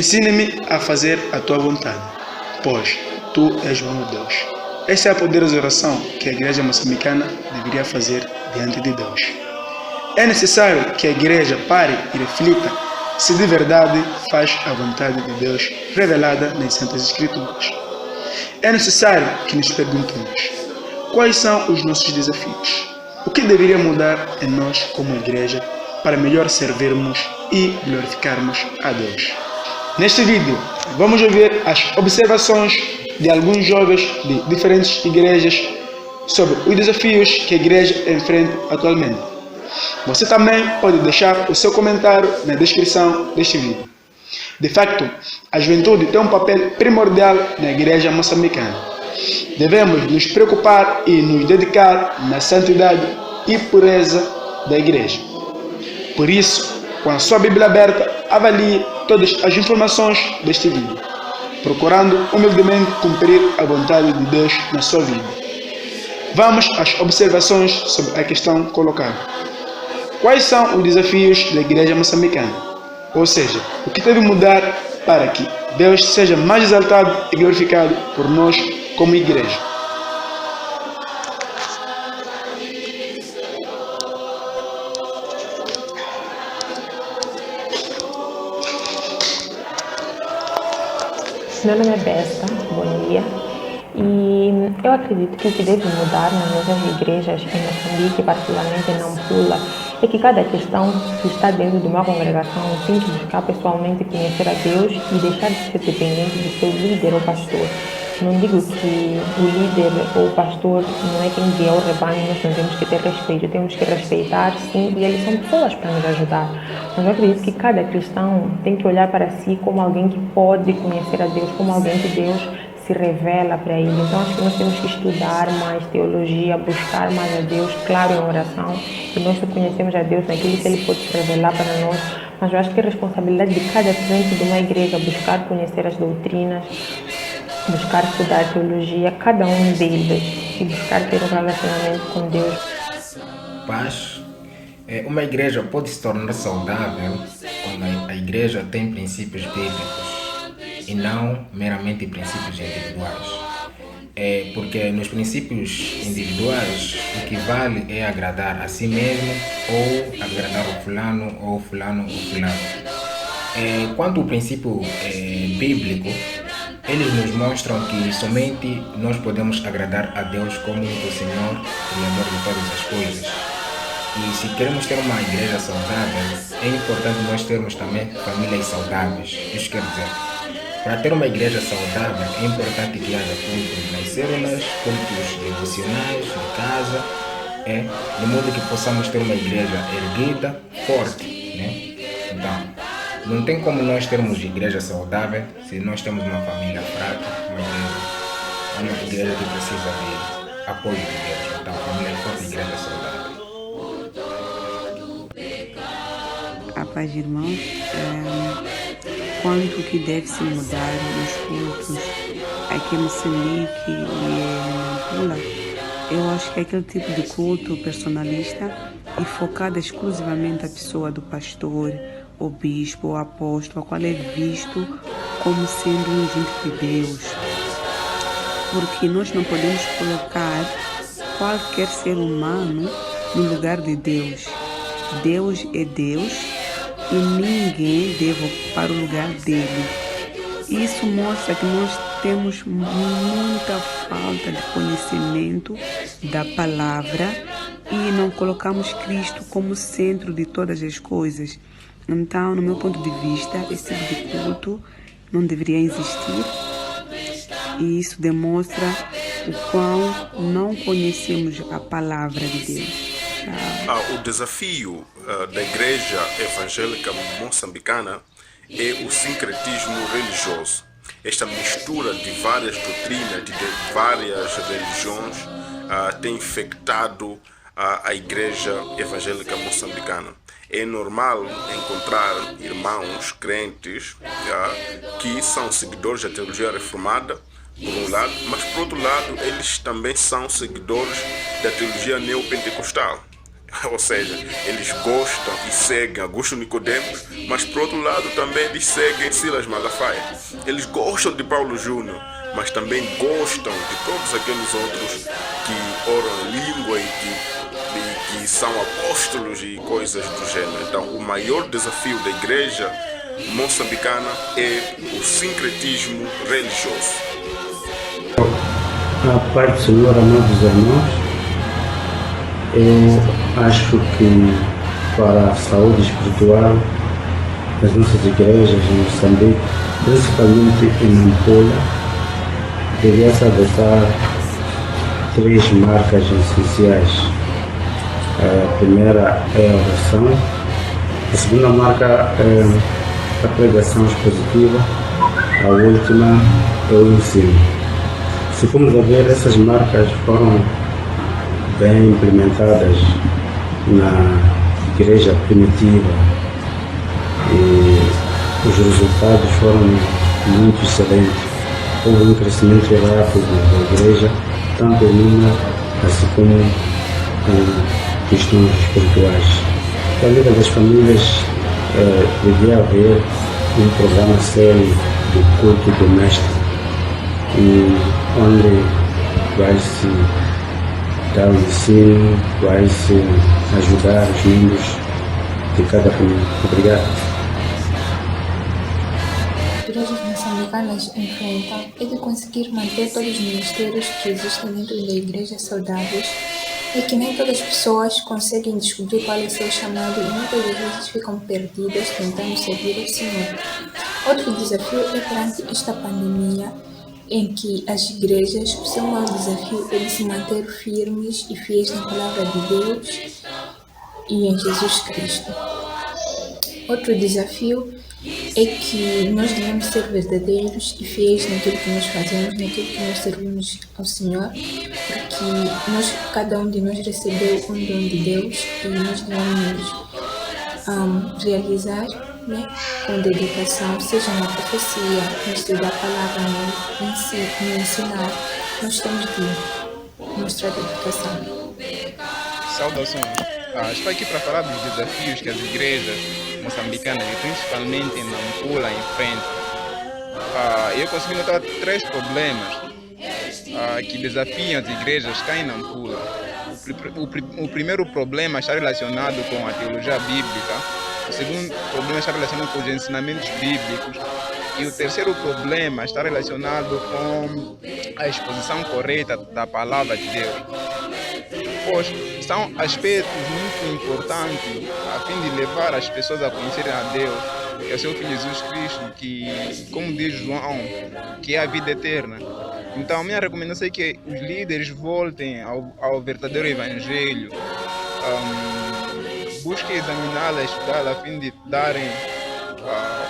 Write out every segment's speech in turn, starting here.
ensine-me a fazer a tua vontade, pois tu és o meu Deus. Essa é a poderosa oração que a igreja moçambicana deveria fazer diante de Deus. É necessário que a igreja pare e reflita se de verdade faz a vontade de Deus revelada nas Santas Escrituras. É necessário que nos perguntemos: quais são os nossos desafios? O que deveria mudar em nós como igreja para melhor servirmos e glorificarmos a Deus? Neste vídeo, vamos ouvir as observações de alguns jovens de diferentes igrejas sobre os desafios que a igreja enfrenta atualmente. Você também pode deixar o seu comentário na descrição deste vídeo. De facto, a juventude tem um papel primordial na igreja moçambicana. Devemos nos preocupar e nos dedicar na santidade e pureza da igreja. Por isso, com a sua Bíblia aberta, avalie todas as informações deste vídeo, procurando humildemente cumprir a vontade de Deus na sua vida. Vamos às observações sobre a questão colocada. Quais são os desafios da igreja moçambicana? Ou seja, o que deve mudar para que Deus seja mais exaltado e glorificado por nós como igreja? Meu nome é Besta, bom dia. E eu acredito que o que deve mudar nas nossas igrejas em Moçambique, particularmente em Nampula, é que cada cristão que está dentro de uma congregação tem que buscar pessoalmente conhecer a Deus e deixar de ser dependente do seu líder ou pastor. Não digo que o líder ou o pastor não é quem guia o rebanho, nós não temos que ter respeito, temos que respeitar sim, e eles são pessoas para nos ajudar. Mas eu acredito que cada cristão tem que olhar para si como alguém que pode conhecer a Deus, como alguém que Deus se revela para ele. Então acho que nós temos que estudar mais teologia, buscar mais a Deus, claro, em oração, e nós só conhecemos a Deus naquilo que Ele pode se revelar para nós. Mas eu acho que é responsabilidade de cada crente de uma igreja buscar conhecer as doutrinas, buscar estudar teologia, cada um deles, e buscar ter um relacionamento com Deus. Paz. Uma igreja pode se tornar saudável quando a igreja tem princípios bíblicos e não meramente princípios individuais. Porque nos princípios individuais o que vale é agradar a si mesmo ou agradar o fulano ou fulano. Quanto ao princípio bíblico, eles nos mostram que somente nós podemos agradar a Deus como o Senhor, Criador de todas as coisas. E se queremos ter uma igreja saudável, é importante nós termos também famílias saudáveis. Isso quer dizer, para ter uma igreja saudável, é importante que haja cultos nas células, cultos devocionais, de casa, de modo que possamos ter uma igreja erguida, forte, né? Então, não tem como nós termos igreja saudável se nós temos uma família fraca, uma igreja que precisa de apoio de Deus. Então, família forte, igreja saudável. A paz, irmãos. Quanto que deve se mudar nos cultos aqui em Moçambique e em Nampula, eu acho que é aquele tipo de culto personalista e focado exclusivamente na pessoa do pastor, o bispo, o apóstolo, a qual é visto como sendo um agente de Deus. Porque nós não podemos colocar qualquer ser humano no lugar de Deus. Deus é Deus e ninguém deve ocupar o lugar dele. Isso mostra que nós temos muita falta de conhecimento da palavra e não colocamos Cristo como centro de todas as coisas. Então, no meu ponto de vista, esse tipo de culto não deveria existir e isso demonstra o quão não conhecemos a palavra de Deus. O desafio da Igreja Evangélica Moçambicana é o sincretismo religioso. Esta mistura de várias doutrinas, de várias religiões, tem infectado a Igreja Evangélica Moçambicana. É normal encontrar irmãos crentes que são seguidores da teologia reformada, por um lado, mas por outro lado eles também são seguidores da teologia neopentecostal. Ou seja, eles gostam e seguem Augusto Nicodemos, mas por outro lado também eles seguem Silas Malafaia. Eles gostam de Paulo Júnior, mas também gostam de todos aqueles outros que oram em língua e que são apóstolos e coisas do gênero. Então, o maior desafio da igreja moçambicana é o sincretismo religioso. A paz do Senhor, amados irmãos, eu acho que para a saúde espiritual das nossas igrejas em Moçambique, principalmente em Nampula, devia-se adotar 3 marcas essenciais. A primeira é a oração, a segunda marca é a pregação expositiva, a última é o ensino. Se formos a ver, essas marcas foram bem implementadas na igreja primitiva e os resultados foram muito excelentes. Houve um crescimento rápido da igreja, tanto em número assim como em questões espirituais. Na vida das famílias devia haver um programa sério de culto doméstico, onde vai-se dar o ensino, vai-se ajudar os membros de cada família. Obrigado. Igrejas moçambicanas enfrentam é de conseguir manter todos os ministérios que existem dentro da igreja saudáveis e que nem todas as pessoas conseguem descobrir qual é o seu chamado e muitas vezes ficam perdidas tentando servir o Senhor. Outro desafio é perante esta pandemia, em que as igrejas, o seu maior desafio é de se manter firmes e fiéis na palavra de Deus e em Jesus Cristo. Outro desafio é que nós devemos ser verdadeiros e fiéis naquilo que nós fazemos, naquilo que nós servimos ao Senhor, porque cada um de nós recebeu um dom de Deus e nós devemos realizar, com dedicação, seja na profecia, no estudo da palavra, no ensinar, nós temos de mostrar dedicação. Saudações. Estou aqui para falar dos desafios que as igrejas moçambicanas, e principalmente em Nampula, enfrentam. Eu consegui notar 3 problemas que desafiam as igrejas cá em Nampula. O primeiro problema está relacionado com a teologia bíblica. O segundo problema está relacionado com os ensinamentos bíblicos. E o terceiro problema está relacionado com a exposição correta da palavra de Deus. Pois são aspectos muito importantes a fim de levar as pessoas a conhecerem a Deus, que é o seu Filho Jesus Cristo, que, como diz João, que é a vida eterna. Então, a minha recomendação é que os líderes voltem ao verdadeiro Evangelho, busquem examiná-la, estudá-la, a fim de darem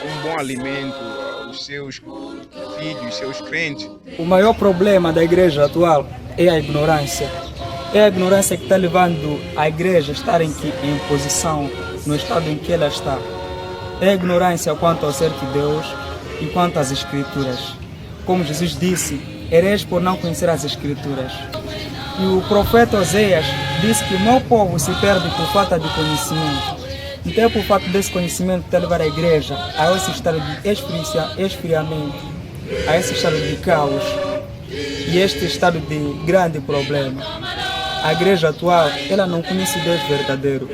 um bom alimento aos seus filhos, seus crentes. O maior problema da igreja atual é a ignorância. É a ignorância que está levando a igreja a estar em posição no estado em que ela está. É a ignorância quanto ao ser de Deus e quanto às Escrituras. Como Jesus disse, hereis por não conhecer as Escrituras. E o profeta Oséias disse que o meu povo se perde por falta de conhecimento. Então é por falta desse conhecimento que está a levar a igreja a esse estado de esfriamento, a esse estado de caos e este estado de grande problema. A igreja atual, ela não conhece Deus verdadeiro.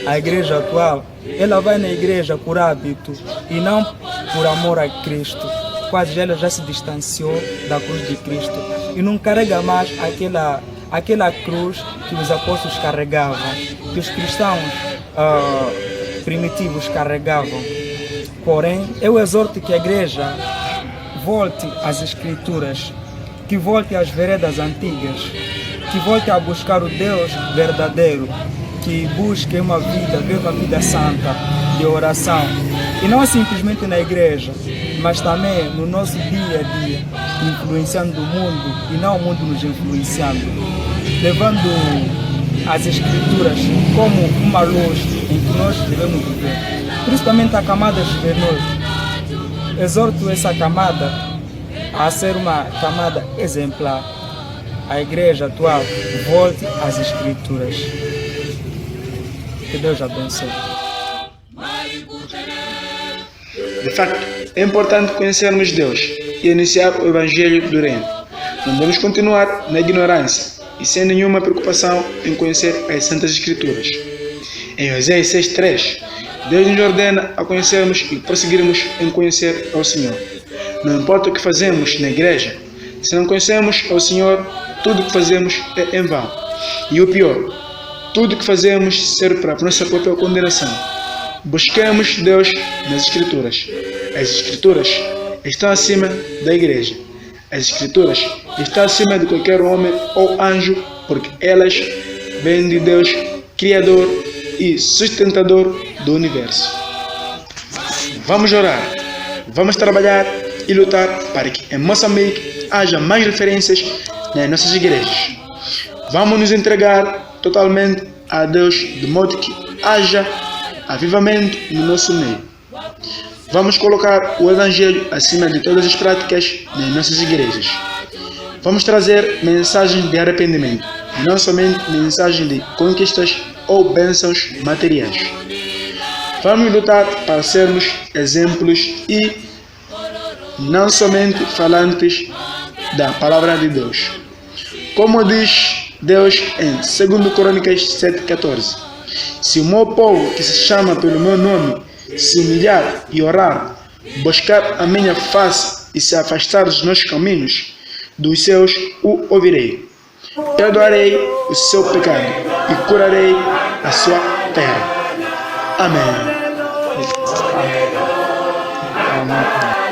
A igreja atual, ela vai na igreja por hábito e não por amor a Cristo. Quase ela já se distanciou da cruz de Cristo e não carrega mais aquela cruz que os apóstolos carregavam, que os cristãos primitivos carregavam. Porém, eu exorto que a igreja volte às Escrituras, que volte às veredas antigas, que volte a buscar o Deus verdadeiro, que busque uma vida santa de oração, e não simplesmente na igreja, mas também no nosso dia a dia, influenciando o mundo e não o mundo nos influenciando, levando as Escrituras como uma luz em que nós devemos viver, principalmente a camada juvenil. Exorto essa camada a ser uma camada exemplar. A igreja atual volte às Escrituras. Que Deus abençoe. De facto, é importante conhecermos Deus e iniciar o Evangelho do Reino. Não devemos continuar na ignorância e sem nenhuma preocupação em conhecer as Santas Escrituras. Em Oséias 6:3, Deus nos ordena a conhecermos e prosseguirmos em conhecer ao Senhor. Não importa o que fazemos na igreja, se não conhecemos ao Senhor, tudo o que fazemos é em vão. E o pior, tudo o que fazemos serve para a nossa própria condenação. Busquemos Deus nas Escrituras. As Escrituras estão acima da igreja. As Escrituras estão acima de qualquer homem ou anjo, porque elas vêm de Deus, Criador e sustentador do universo. Vamos orar, vamos trabalhar e lutar para que em Moçambique haja mais referências nas nossas igrejas. Vamos nos entregar totalmente a Deus de modo que haja avivamento no nosso meio. Vamos colocar o Evangelho acima de todas as práticas nas nossas igrejas. Vamos trazer mensagens de arrependimento, e não somente mensagens de conquistas ou bênçãos materiais. Vamos lutar para sermos exemplos e não somente falantes da palavra de Deus. Como diz Deus em 2 Crônicas 7:14, se o meu povo que se chama pelo meu nome se humilhar e orar, buscar a minha face e se afastar dos meus caminhos, dos seus o ouvirei. Perdoarei o seu pecado e curarei a sua terra. Amém. Amém.